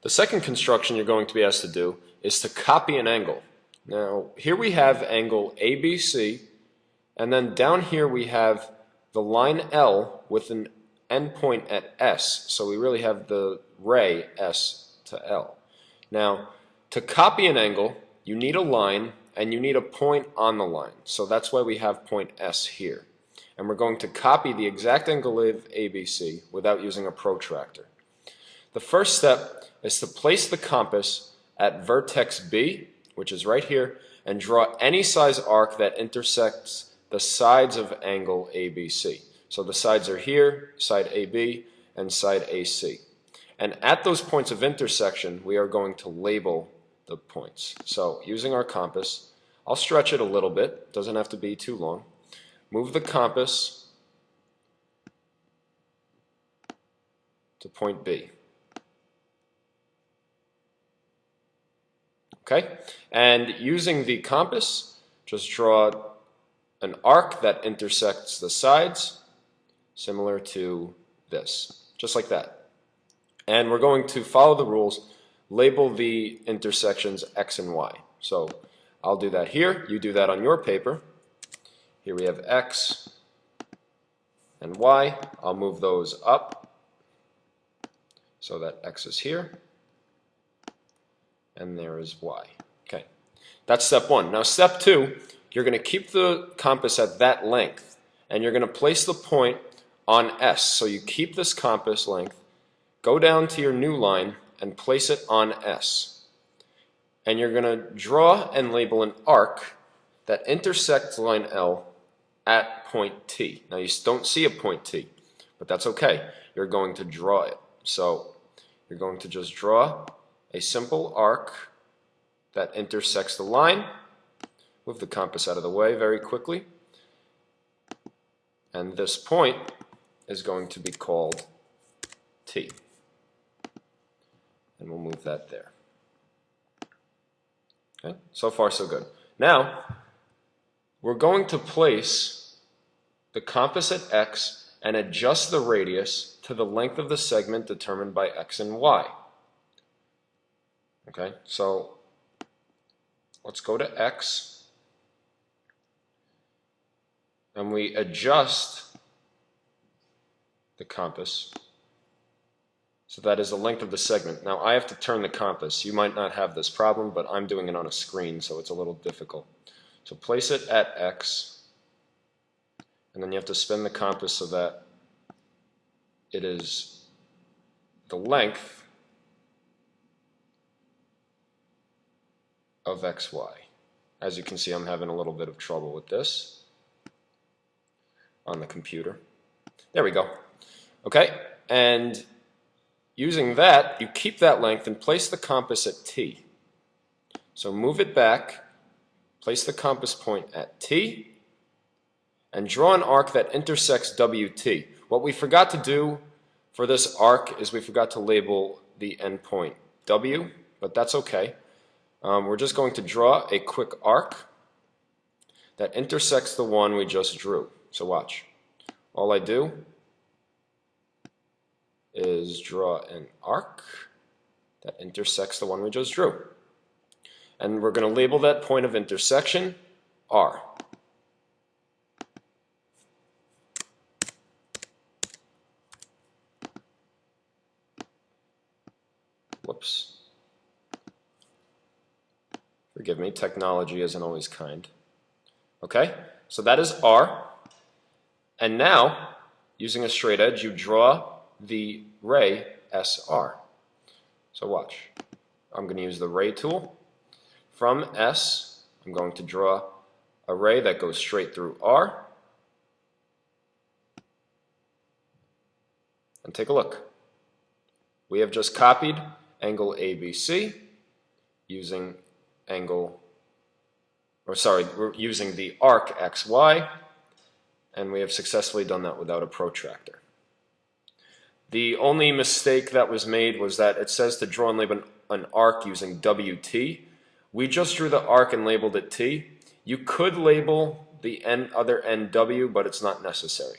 The second construction you're going to be asked to do is to copy an angle. Now, here we have angle ABC, and then down here we have the line L with an endpoint at S. So we really have the ray S to L. Now, to copy an angle, you need a line and you need a point on the line. So that's why we have point S here. And we're going to copy the exact angle of ABC without using a protractor. The first step is to place the compass at vertex B, which is right here, and draw any size arc that intersects the sides of angle ABC. So the sides are here, side AB and side AC. And at those points of intersection, we are going to label the points. So using our compass, I'll stretch it a little bit, doesn't have to be too long. Move the compass to point B. Okay, and using the compass, just draw an arc that intersects the sides, similar to this, just like that. And we're going to follow the rules, label the intersections X and Y. So I'll do that here, you do that on your paper. Here we have X and Y. I'll move those up so that X is here, and there is Y. Okay, that's step one. Now step two, you're going to keep the compass at that length, and you're going to place the point on S. So you keep this compass length, go down to your new line, and place it on S. And you're going to draw and label an arc that intersects line L at point T. Now you don't see a point T, but that's okay. You're going to draw it. So you're going to just draw a simple arc that intersects the line. Move the compass out of the way very quickly. And this point is going to be called T. And we'll move that there. Okay, so far so good. Now, we're going to place the compass at X and adjust the radius to the length of the segment determined by X and Y. Okay, so let's go to X, and we adjust the compass so that is the length of the segment. Now I have to turn the compass. You might not have this problem, but I'm doing it on a screen, so it's a little difficult. So place it at X, and then you have to spin the compass so that it is the length of XY. As you can see, I'm having a little bit of trouble with this on the computer. There we go. Okay, and using that, you keep that length and place the compass at T. So move it back, place the compass point at T, and draw an arc that intersects WT. What we forgot to do for this arc is we forgot to label the endpoint W, but that's okay. We're just going to draw a quick arc that intersects the one we just drew. So watch. All I do is draw an arc that intersects the one we just drew. And we're going to label that point of intersection R. Whoops. Forgive me, technology isn't always kind. Okay, so that is R. And now, using a straight edge, you draw the ray SR. So watch. I'm going to use the ray tool. From S, I'm going to draw a ray that goes straight through R. And take a look. We have just copied angle ABC using we're using the arc XY, and we have successfully done that without a protractor. The only mistake that was made was that it says to draw and label an arc using WT. We just drew the arc and labeled it T. You could label the other end W, but it's not necessary.